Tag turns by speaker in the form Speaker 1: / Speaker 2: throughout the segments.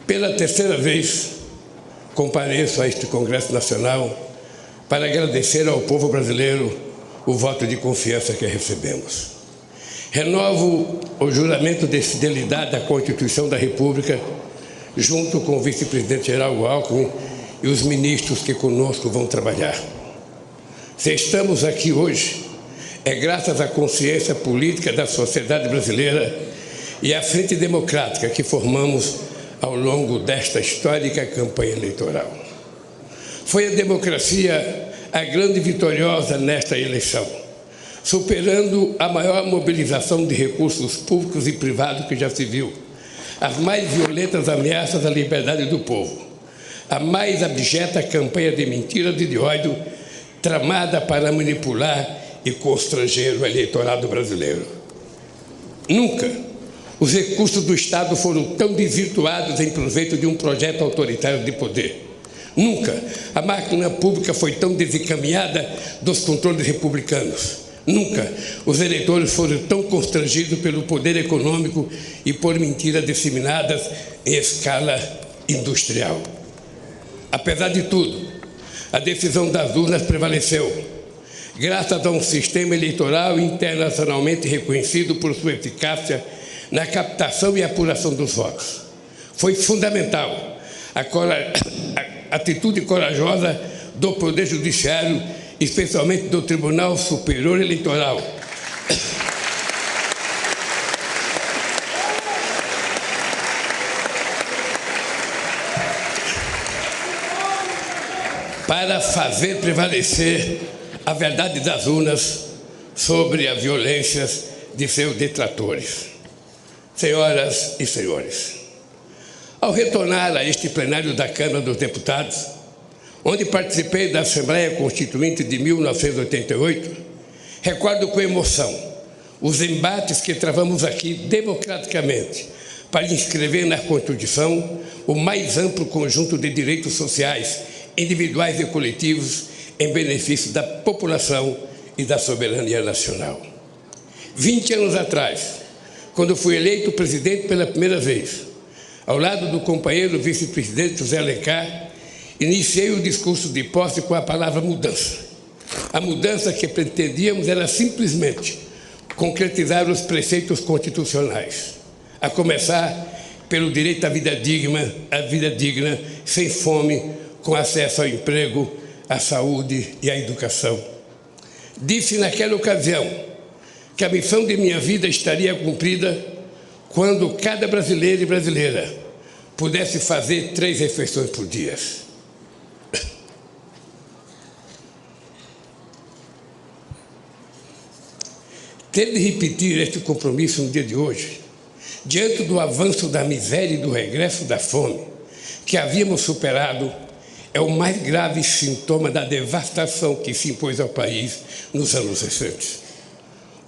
Speaker 1: Pela terceira vez, compareço a este Congresso Nacional para agradecer ao povo brasileiro o voto de confiança que recebemos. Renovo o juramento de fidelidade à Constituição da República, junto com o vice-presidente Geraldo Alckmin e os ministros que conosco vão trabalhar. Se estamos aqui hoje, é graças à consciência política da sociedade brasileira e à frente democrática que formamos ao longo desta histórica campanha eleitoral. Foi a democracia a grande vitoriosa nesta eleição, superando a maior mobilização de recursos públicos e privados que já se viu, as mais violentas ameaças à liberdade do povo, a mais abjeta campanha de mentiras e de ódio tramada para manipular e constranger o eleitorado brasileiro. Nunca os recursos do Estado foram tão desvirtuados em proveito de um projeto autoritário de poder. Nunca a máquina pública foi tão desencaminhada dos controles republicanos. Nunca os eleitores foram tão constrangidos pelo poder econômico e por mentiras disseminadas em escala industrial. Apesar de tudo, a decisão das urnas prevaleceu, graças a um sistema eleitoral internacionalmente reconhecido por sua eficácia na captação e apuração dos votos. Foi fundamental a atitude corajosa do Poder Judiciário, especialmente do Tribunal Superior Eleitoral, para fazer prevalecer a verdade das urnas sobre as violências de seus detratores. Senhoras e senhores, ao retornar a este plenário da Câmara dos Deputados, onde participei da Assembleia Constituinte de 1988, recordo com emoção os embates que travamos aqui democraticamente para inscrever na Constituição o mais amplo conjunto de direitos sociais, individuais e coletivos, em benefício da população e da soberania nacional. 20 anos atrás, quando fui eleito presidente pela primeira vez, ao lado do companheiro vice-presidente José Alencar, iniciei o discurso de posse com a palavra mudança. A mudança que pretendíamos era simplesmente concretizar os preceitos constitucionais, a começar pelo direito à vida digna, sem fome, com acesso ao emprego, à saúde e à educação. Disse naquela ocasião que a missão de minha vida estaria cumprida quando cada brasileiro e brasileira pudesse fazer 3 refeições por dia. Ter de repetir este compromisso no dia de hoje, diante do avanço da miséria e do regresso da fome que havíamos superado, é o mais grave sintoma da devastação que se impôs ao país nos anos recentes.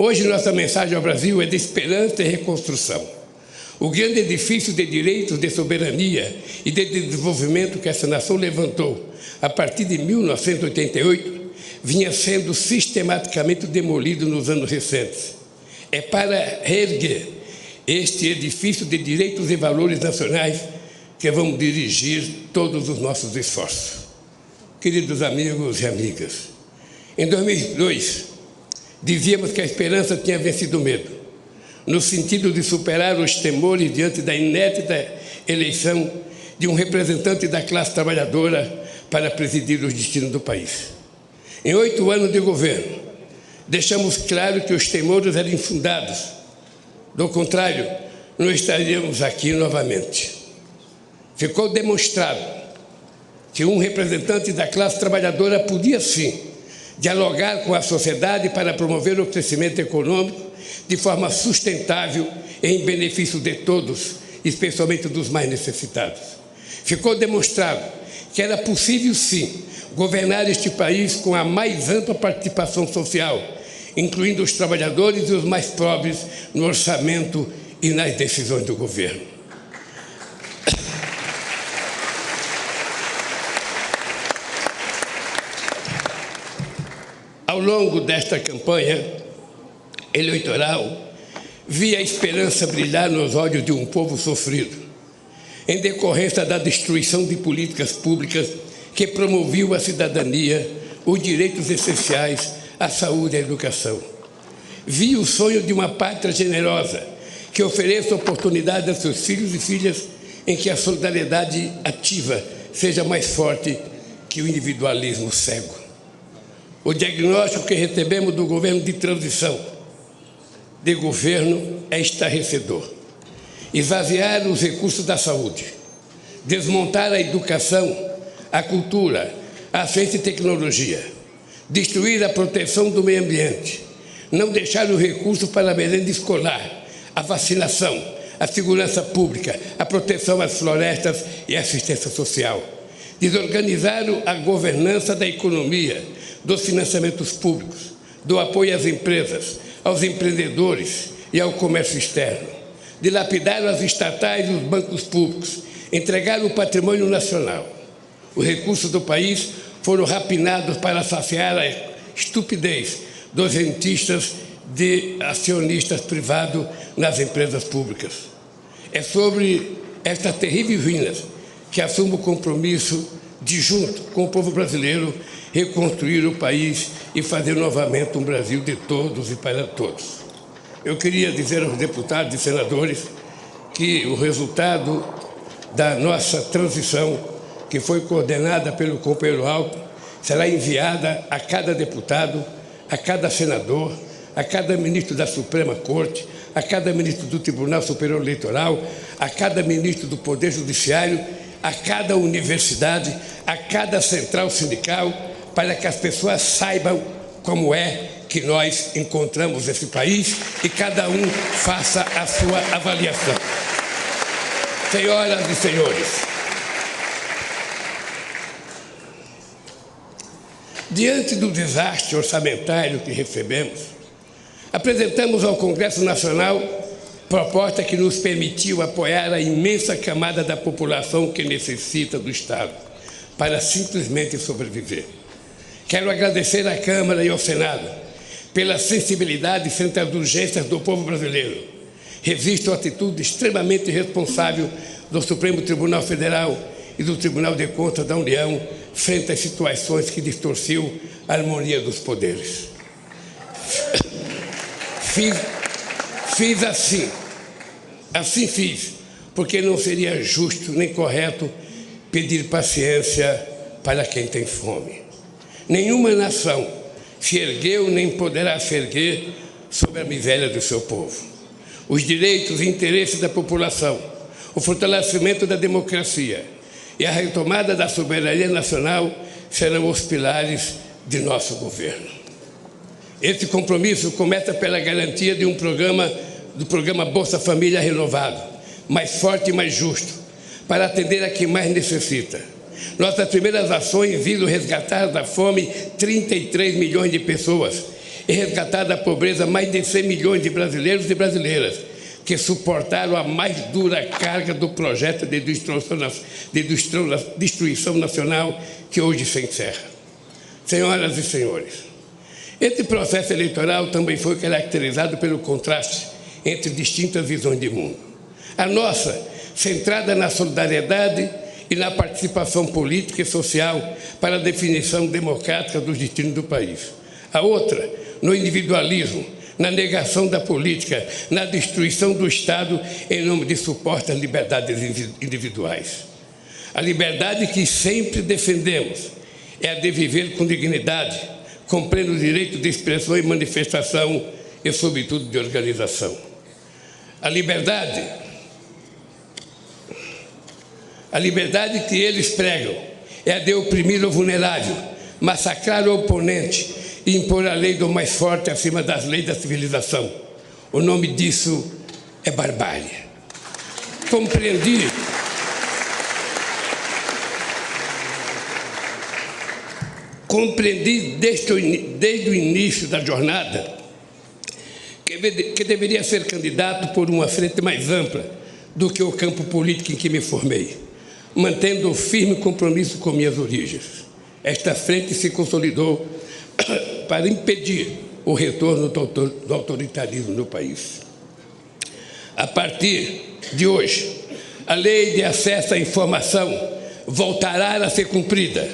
Speaker 1: Hoje, nossa mensagem ao Brasil é de esperança e reconstrução. O grande edifício de direitos, de soberania e de desenvolvimento que essa nação levantou a partir de 1988 vinha sendo sistematicamente demolido nos anos recentes. É para reerguer este edifício de direitos e valores nacionais que vamos dirigir todos os nossos esforços. Queridos amigos e amigas, em 2002, dizíamos que a esperança tinha vencido o medo, no sentido de superar os temores diante da inédita eleição de um representante da classe trabalhadora para presidir os destinos do país. Em 8 anos de governo, deixamos claro que os temores eram infundados. Do contrário, não estaríamos aqui novamente. Ficou demonstrado que um representante da classe trabalhadora podia, sim, dialogar com a sociedade para promover o crescimento econômico de forma sustentável em benefício de todos, especialmente dos mais necessitados. Ficou demonstrado que era possível, sim, governar este país com a mais ampla participação social, incluindo os trabalhadores e os mais pobres no orçamento e nas decisões do governo. Ao longo desta campanha eleitoral, vi a esperança brilhar nos olhos de um povo sofrido, em decorrência da destruição de políticas públicas que promoviam a cidadania, os direitos essenciais, a saúde e a educação. Vi o sonho de uma pátria generosa que ofereça oportunidades a seus filhos e filhas em que a solidariedade ativa seja mais forte que o individualismo cego. O diagnóstico que recebemos do governo de transição de governo é estarrecedor. Esvaziar os recursos da saúde, desmontar a educação, a cultura, a ciência e tecnologia, destruir a proteção do meio ambiente, não deixar os recursos para a merenda escolar, a vacinação, a segurança pública, a proteção às florestas e a assistência social, desorganizar a governança da economia, dos financiamentos públicos, do apoio às empresas, aos empreendedores e ao comércio externo, dilapidar as estatais e os bancos públicos, entregar o patrimônio nacional. Os recursos do país foram rapinados para saciar a estupidez dos rentistas de acionistas privados nas empresas públicas. É sobre estas terríveis ruínas que assumo o compromisso de, junto com o povo brasileiro, reconstruir o país e fazer novamente um Brasil de todos e para todos. Eu queria dizer aos deputados e senadores que o resultado da nossa transição, que foi coordenada pelo companheiro Alckmin, será enviada a cada deputado, a cada senador, a cada ministro da Suprema Corte, a cada ministro do Tribunal Superior Eleitoral, a cada ministro do Poder Judiciário, a cada universidade, a cada central sindical, para que as pessoas saibam como é que nós encontramos esse país e cada um faça a sua avaliação. Senhoras e senhores, diante do desastre orçamentário que recebemos, apresentamos ao Congresso Nacional proposta que nos permitiu apoiar a imensa camada da população que necessita do Estado para simplesmente sobreviver. Quero agradecer à Câmara e ao Senado pela sensibilidade frente às urgências do povo brasileiro. Resisto à atitude extremamente irresponsável do Supremo Tribunal Federal e do Tribunal de Contas da União frente às situações que distorciam a harmonia dos poderes. Fiz assim fiz, porque não seria justo nem correto pedir paciência para quem tem fome. Nenhuma nação se ergueu nem poderá se erguer sobre a miséria do seu povo. Os direitos e interesses da população, o fortalecimento da democracia e a retomada da soberania nacional serão os pilares de nosso governo. Esse compromisso começa pela garantia de do programa Bolsa Família renovado, mais forte e mais justo, para atender a quem mais necessita. Nossas primeiras ações visam resgatar da fome 33 milhões de pessoas e resgatar da pobreza mais de 100 milhões de brasileiros e brasileiras que suportaram a mais dura carga do projeto de destruição nacional que hoje se encerra. Senhoras e senhores, esse processo eleitoral também foi caracterizado pelo contraste entre distintas visões de mundo. A nossa, centrada na solidariedade e na participação política e social para a definição democrática dos destinos do país. A outra, no individualismo, na negação da política, na destruição do Estado em nome de supostas liberdades individuais. A liberdade que sempre defendemos é a de viver com dignidade, com pleno direito de expressão e manifestação e, sobretudo, de organização. A liberdade que eles pregam é a de oprimir o vulnerável, massacrar o oponente e impor a lei do mais forte acima das leis da civilização. O nome disso é barbárie. Compreendi desde o início da jornada que deveria ser candidato por uma frente mais ampla do que o campo político em que me formei, mantendo o firme compromisso com minhas origens. Esta frente se consolidou para impedir o retorno do autoritarismo no país. A partir de hoje, A lei de acesso à informação voltará a ser cumprida.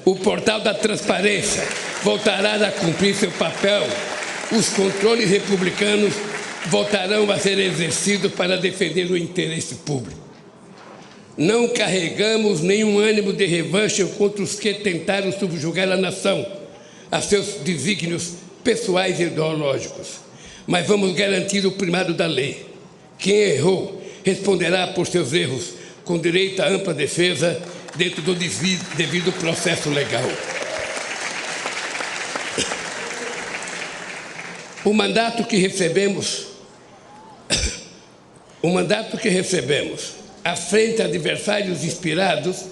Speaker 1: O portal da transparência voltará a cumprir seu papel. Os controles republicanos voltarão a ser exercidos para defender o interesse público. Não carregamos nenhum ânimo de revanche contra os que tentaram subjugar a nação a seus desígnios pessoais e ideológicos, mas vamos garantir o primado da lei. Quem errou responderá por seus erros, com direito à ampla defesa dentro do devido processo legal. O mandato que recebemos à frente de adversários inspirados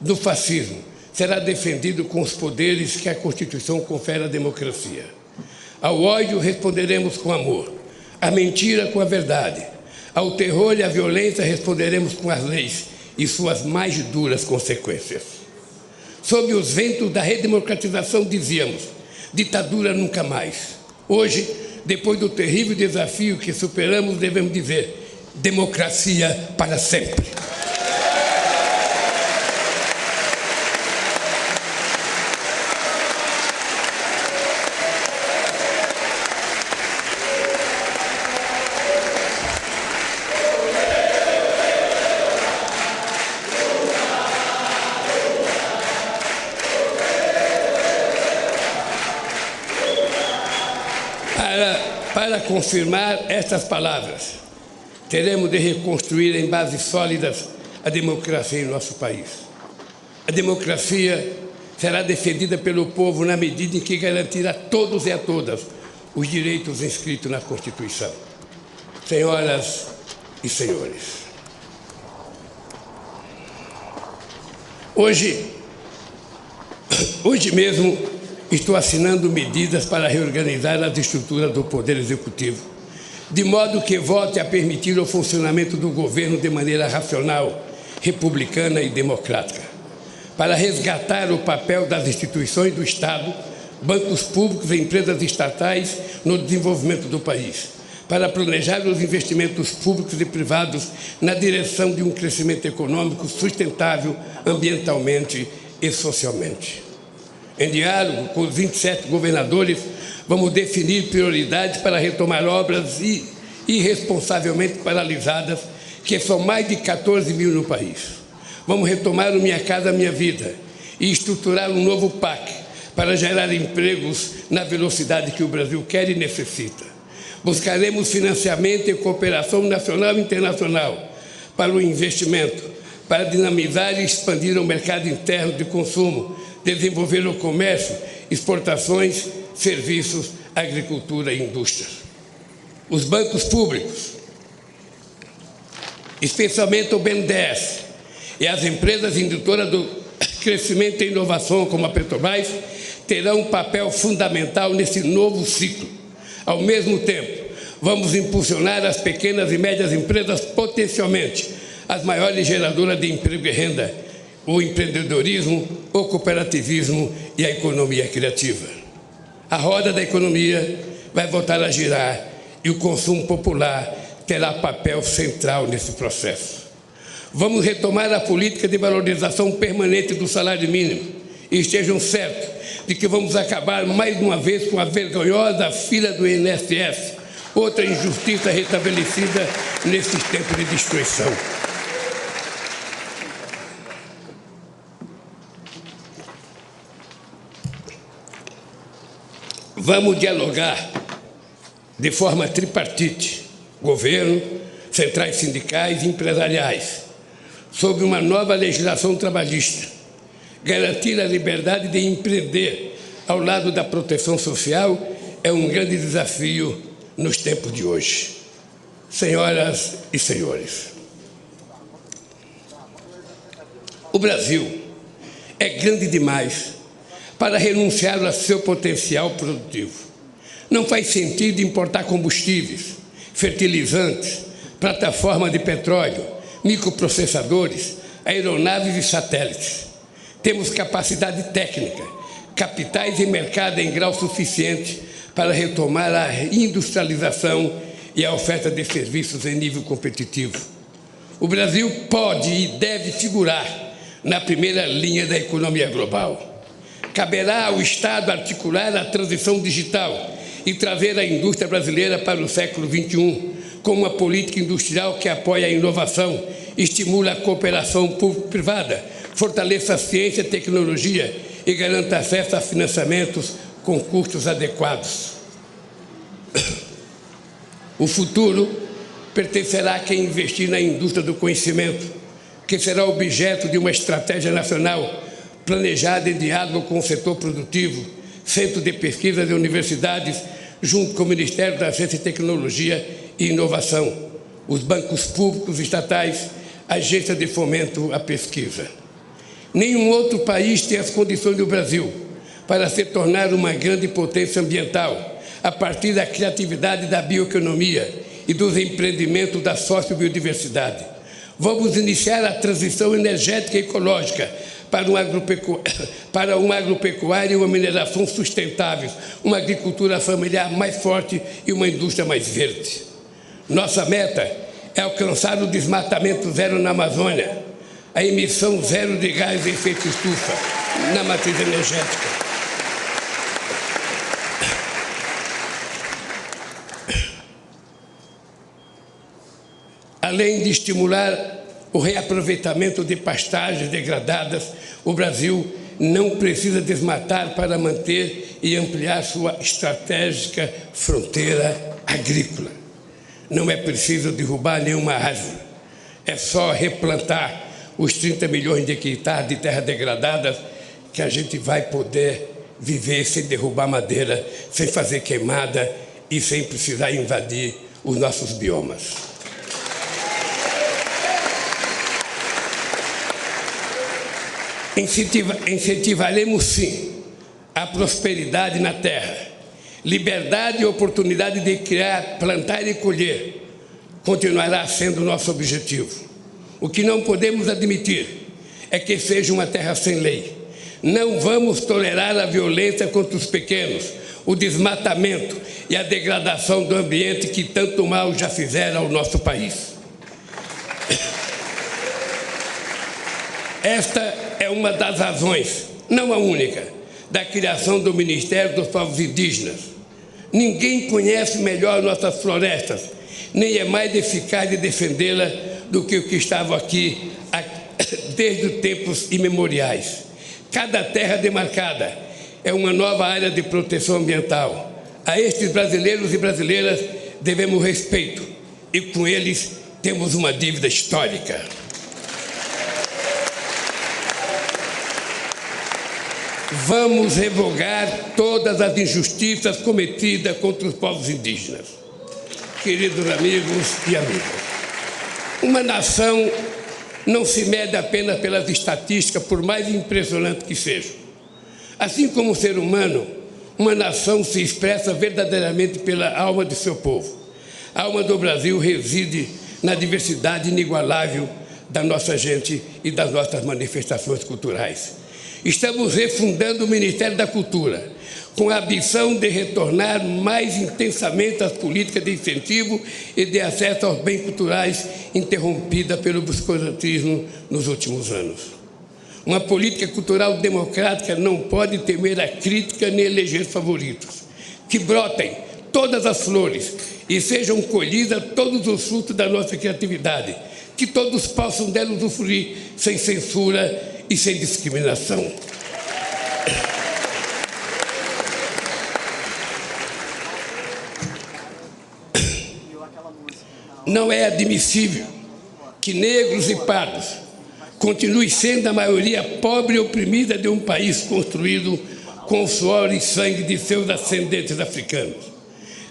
Speaker 1: no fascismo será defendido com os poderes que a Constituição confere à democracia. Ao ódio responderemos com amor, à mentira com a verdade, ao terror e à violência responderemos com as leis e suas mais duras consequências. Sob os ventos da redemocratização dizíamos, ditadura nunca mais. Hoje, depois do terrível desafio que superamos, devemos dizer, democracia para sempre. Para confirmar estas palavras, teremos de reconstruir em bases sólidas a democracia em nosso país. A democracia será defendida pelo povo na medida em que garantir a todos e a todas os direitos inscritos na Constituição. Senhoras e senhores, hoje mesmo estou assinando medidas para reorganizar as estruturas do Poder Executivo, de modo que volte a permitir o funcionamento do governo de maneira racional, republicana e democrática, para resgatar o papel das instituições do Estado, bancos públicos e empresas estatais no desenvolvimento do país, para planejar os investimentos públicos e privados na direção de um crescimento econômico sustentável ambientalmente e socialmente. Em diálogo com os 27 governadores, vamos definir prioridades para retomar obras irresponsavelmente paralisadas, que são mais de 14 mil no país. Vamos retomar o Minha Casa Minha Vida e estruturar um novo PAC para gerar empregos na velocidade que o Brasil quer e necessita. Buscaremos financiamento e cooperação nacional e internacional para o investimento, para dinamizar e expandir o mercado interno de consumo, desenvolver o comércio, exportações, serviços, agricultura e indústria. Os bancos públicos, especialmente o BNDES, e as empresas indutoras do crescimento e inovação, como a Petrobras, terão um papel fundamental nesse novo ciclo. Ao mesmo tempo, vamos impulsionar as pequenas e médias empresas, potencialmente as maiores geradoras de emprego e renda, o empreendedorismo, o cooperativismo e a economia criativa. A roda da economia vai voltar a girar e o consumo popular terá papel central nesse processo. Vamos retomar a política de valorização permanente do salário mínimo e estejam certos de que vamos acabar mais uma vez com a vergonhosa fila do INSS, outra injustiça restabelecida nesses tempos de destruição. Vamos dialogar de forma tripartite, governo, centrais sindicais e empresariais, sobre uma nova legislação trabalhista, garantir a liberdade de empreender ao lado da proteção social é um grande desafio nos tempos de hoje. Senhoras e senhores, o Brasil é grande demais para renunciar ao seu potencial produtivo. Não faz sentido importar combustíveis, fertilizantes, plataforma de petróleo, microprocessadores, aeronaves e satélites. Temos capacidade técnica, capitais e mercado em grau suficiente para retomar a industrialização e a oferta de serviços em nível competitivo. O Brasil pode e deve figurar na primeira linha da economia global. Caberá ao Estado articular a transição digital e trazer a indústria brasileira para o século XXI, com uma política industrial que apoie a inovação, estimule a cooperação público-privada, fortaleça a ciência e tecnologia e garanta acesso a financiamentos com custos adequados. O futuro pertencerá a quem investir na indústria do conhecimento, que será objeto de uma estratégia nacional planejada em diálogo com o setor produtivo, centros de pesquisa de universidades, junto com o Ministério da Ciência e Tecnologia e Inovação, os bancos públicos estatais, agências de fomento à pesquisa. Nenhum outro país tem as condições do Brasil para se tornar uma grande potência ambiental, a partir da criatividade da bioeconomia e dos empreendimentos da sociobiodiversidade. Vamos iniciar a transição energética e ecológica para uma agropecuária e uma mineração sustentáveis, uma agricultura familiar mais forte e uma indústria mais verde. Nossa meta é alcançar o desmatamento zero na Amazônia, a emissão zero de gás de efeito estufa na matriz energética. Além de estimular o reaproveitamento de pastagens degradadas, o Brasil não precisa desmatar para manter e ampliar sua estratégica fronteira agrícola. Não é preciso derrubar nenhuma árvore, é só replantar os 30 milhões de hectares de terra degradada que a gente vai poder viver sem derrubar madeira, sem fazer queimada e sem precisar invadir os nossos biomas. Incentivaremos, sim, a prosperidade na terra, liberdade e oportunidade de criar, plantar e colher continuará sendo nosso objetivo. O que não podemos admitir é que seja uma terra sem lei. Não vamos tolerar a violência contra os pequenos, o desmatamento e a degradação do ambiente que tanto mal já fizeram ao nosso país. Esta é uma das razões, não a única, da criação do Ministério dos Povos Indígenas. Ninguém conhece melhor nossas florestas, nem é mais eficaz de defendê-la do que o que estava aqui desde tempos imemoriais. Cada terra demarcada é uma nova área de proteção ambiental. A estes brasileiros e brasileiras devemos respeito e com eles temos uma dívida histórica. Vamos revogar todas as injustiças cometidas contra os povos indígenas. Queridos amigos e amigas, uma nação não se mede apenas pelas estatísticas, por mais impressionante que sejam. Assim como o ser humano, uma nação se expressa verdadeiramente pela alma de seu povo. A alma do Brasil reside na diversidade inigualável da nossa gente e das nossas manifestações culturais. Estamos refundando o Ministério da Cultura, com a ambição de retornar mais intensamente às políticas de incentivo e de acesso aos bens culturais interrompida pelo obscurantismo nos últimos anos. Uma política cultural democrática não pode temer a crítica nem eleger favoritos. Que brotem todas as flores e sejam colhidas todos os frutos da nossa criatividade, que todos possam dela usufruir sem censura e sem discriminação. Não é admissível que negros e pardos continuem sendo a maioria pobre e oprimida de um país construído com o suor e sangue de seus ascendentes africanos.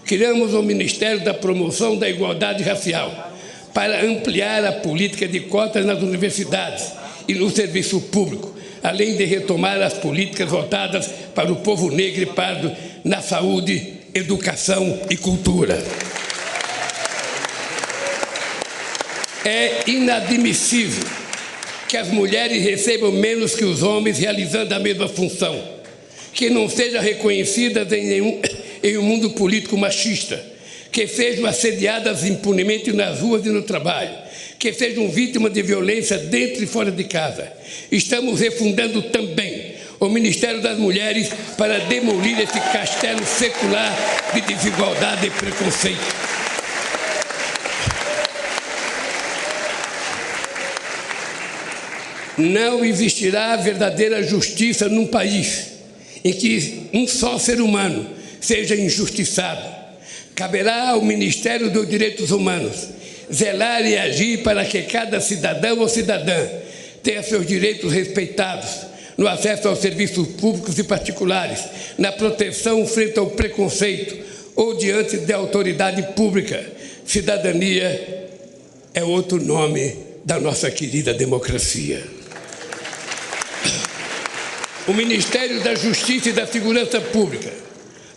Speaker 1: Criamos o Ministério da Promoção da Igualdade Racial para ampliar a política de cotas nas universidades e no serviço público, além de retomar as políticas voltadas para o povo negro e pardo na saúde, educação e cultura. É inadmissível que as mulheres recebam menos que os homens realizando a mesma função, que não sejam reconhecidas em um mundo político machista, que sejam assediadas impunemente nas ruas e no trabalho, que sejam vítimas de violência dentro e fora de casa. Estamos refundando também o Ministério das Mulheres para demolir esse castelo secular de desigualdade e preconceito. Não existirá verdadeira justiça num país em que um só ser humano seja injustiçado. Caberá ao Ministério dos Direitos Humanos zelar e agir para que cada cidadão ou cidadã tenha seus direitos respeitados no acesso aos serviços públicos e particulares, na proteção frente ao preconceito ou diante da autoridade pública. Cidadania é outro nome da nossa querida democracia. O Ministério da Justiça e da Segurança Pública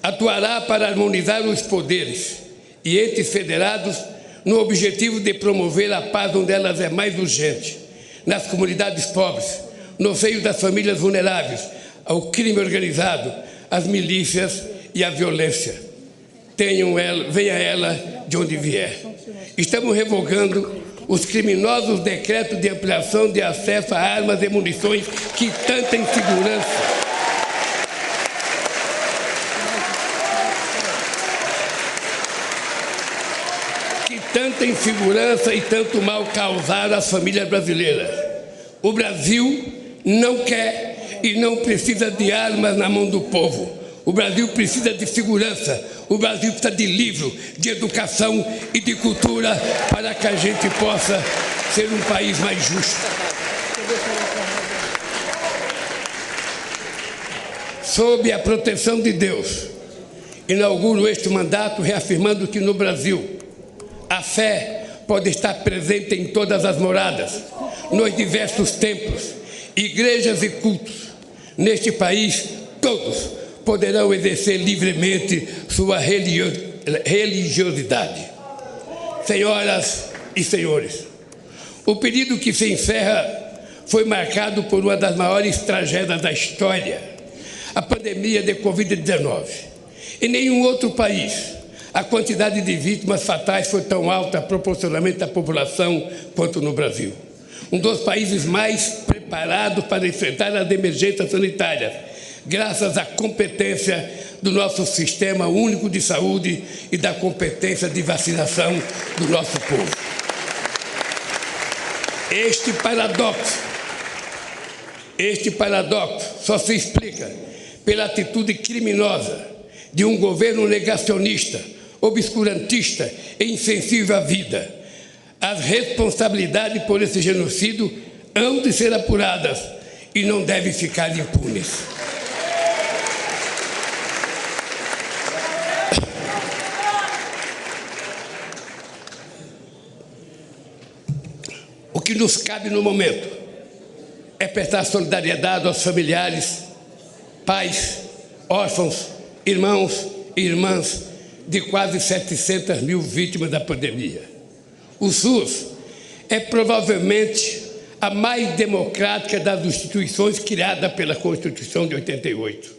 Speaker 1: atuará para harmonizar os poderes e entes federados no objetivo de promover a paz onde elas é mais urgente, nas comunidades pobres, no seio das famílias vulneráveis, ao crime organizado, às milícias e à violência. Venha ela de onde vier. Estamos revogando os criminosos decretos de ampliação de acesso a armas e munições que tanta insegurança e tanto mal causaram às famílias brasileiras. O Brasil não quer e não precisa de armas na mão do povo. O Brasil precisa de segurança. O Brasil precisa de livro, de educação e de cultura para que a gente possa ser um país mais justo. Sob a proteção de Deus, inauguro este mandato reafirmando que no Brasil a fé pode estar presente em todas as moradas, nos diversos templos, igrejas e cultos. Neste país, todos poderão exercer livremente sua religiosidade. Senhoras e senhores, o período que se encerra foi marcado por uma das maiores tragédias da história, a pandemia de Covid-19. Em nenhum outro país a quantidade de vítimas fatais foi tão alta proporcionalmente à população quanto no Brasil. Um dos países mais preparados para enfrentar as emergências sanitárias, graças à competência do nosso Sistema Único de Saúde e da competência de vacinação do nosso povo. Este paradoxo só se explica pela atitude criminosa de um governo negacionista, obscurantista e insensível à vida. As responsabilidades por esse genocídio hão de ser apuradas e não devem ficar impunes. O que nos cabe no momento é prestar solidariedade aos familiares, pais, órfãos, irmãos e irmãs de quase 700 mil vítimas da pandemia. O SUS é provavelmente a mais democrática das instituições criada pela Constituição de 88.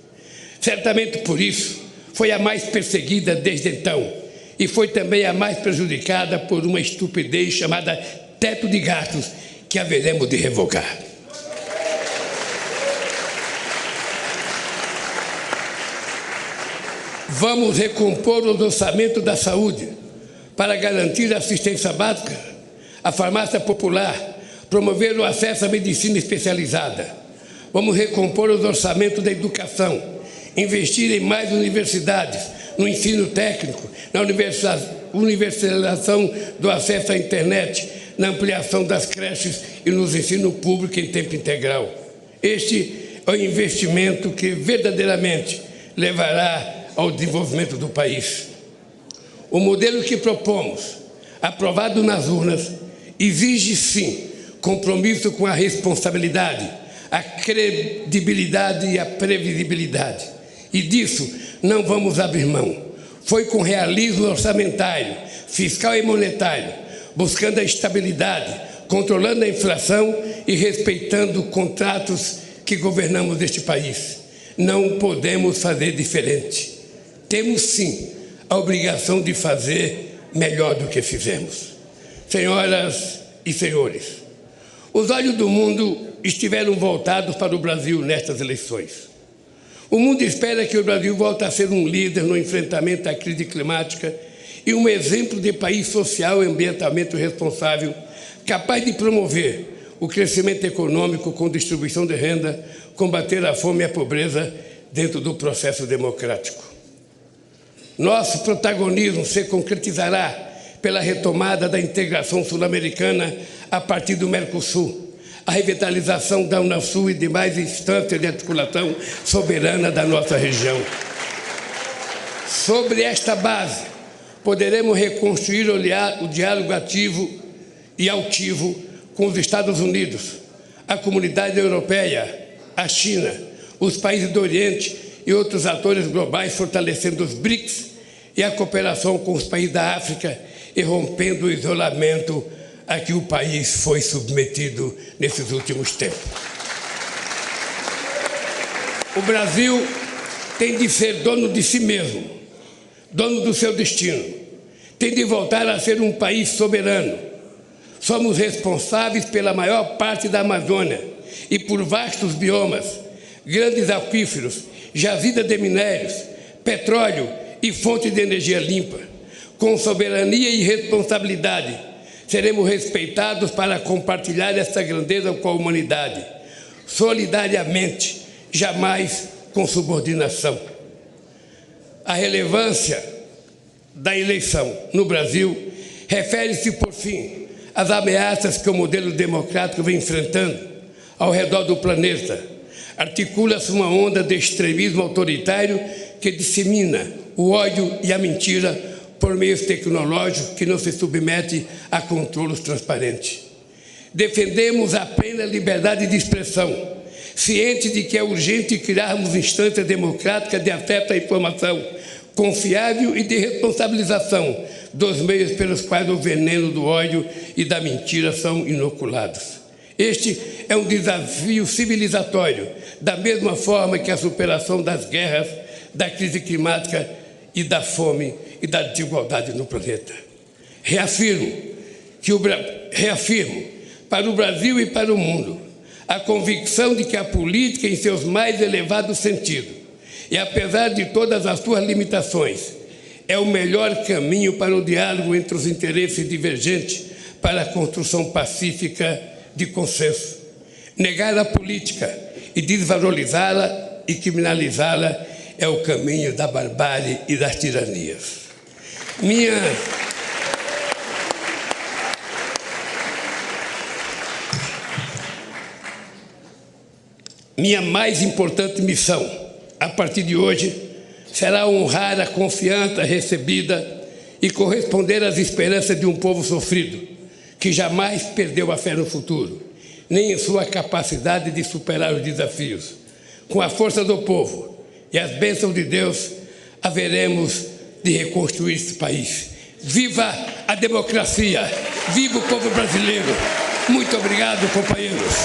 Speaker 1: Certamente por isso foi a mais perseguida desde então e foi também a mais prejudicada por uma estupidez chamada teto de gastos que haveremos de revogar. Vamos recompor os orçamentos da saúde para garantir a assistência básica, a farmácia popular, promover o acesso à medicina especializada. Vamos recompor os orçamentos da educação, investir em mais universidades, no ensino técnico, na universalização do acesso à internet, na ampliação das creches e nos ensino público em tempo integral. Este é o investimento que verdadeiramente levará ao desenvolvimento do país. O modelo que propomos, aprovado nas urnas, exige sim compromisso com a responsabilidade, a credibilidade e a previsibilidade. E disso não vamos abrir mão. Foi com realismo orçamentário, fiscal e monetário, buscando a estabilidade, controlando a inflação e respeitando contratos que governamos este país. Não podemos fazer diferente. Temos, sim, a obrigação de fazer melhor do que fizemos. Senhoras e senhores, os olhos do mundo estiveram voltados para o Brasil nestas eleições. O mundo espera que o Brasil volte a ser um líder no enfrentamento à crise climática e um exemplo de país social e ambientalmente responsável, capaz de promover o crescimento econômico com distribuição de renda, combater a fome e a pobreza dentro do processo democrático. Nosso protagonismo se concretizará pela retomada da integração sul-americana a partir do Mercosul, a revitalização da Unasul e demais instâncias de articulação soberana da nossa região. Sobre esta base, poderemos reconstruir o diálogo ativo e altivo com os Estados Unidos, a comunidade europeia, a China, os países do Oriente e outros atores globais, fortalecendo os BRICS e a cooperação com os países da África e rompendo o isolamento a que o país foi submetido nesses últimos tempos. O Brasil tem de ser dono de si mesmo, dono do seu destino, tem de voltar a ser um país soberano. Somos responsáveis pela maior parte da Amazônia e por vastos biomas, grandes aquíferos, jazidas de minérios, petróleo e fontes de energia limpa. Com soberania e responsabilidade, seremos respeitados para compartilhar essa grandeza com a humanidade, solidariamente, jamais com subordinação. A relevância da eleição no Brasil refere-se, por fim, às ameaças que o modelo democrático vem enfrentando ao redor do planeta. Articula-se uma onda de extremismo autoritário que dissemina o ódio e a mentira por meios tecnológicos que não se submete a controles transparentes. Defendemos a plena liberdade de expressão, cientes de que é urgente criarmos instâncias democráticas de acesso à informação confiável e de responsabilização dos meios pelos quais o veneno do ódio e da mentira são inoculados. Este é um desafio civilizatório, da mesma forma que a superação das guerras, da crise climática e da fome e da desigualdade no planeta. Reafirmo para o Brasil e para o mundo a convicção de que a política, em seus mais elevados sentidos, e apesar de todas as suas limitações, é o melhor caminho para o diálogo entre os interesses divergentes para a construção pacífica de consenso. Negar a política e desvalorizá-la e criminalizá-la é o caminho da barbárie e das tiranias. Minha mais importante missão, a partir de hoje, será honrar a confiança recebida e corresponder às esperanças de um povo sofrido, que jamais perdeu a fé no futuro, nem em sua capacidade de superar os desafios. Com a força do povo e as bênçãos de Deus, haveremos de reconstruir esse país. Viva a democracia! Viva o povo brasileiro! Muito obrigado, companheiros!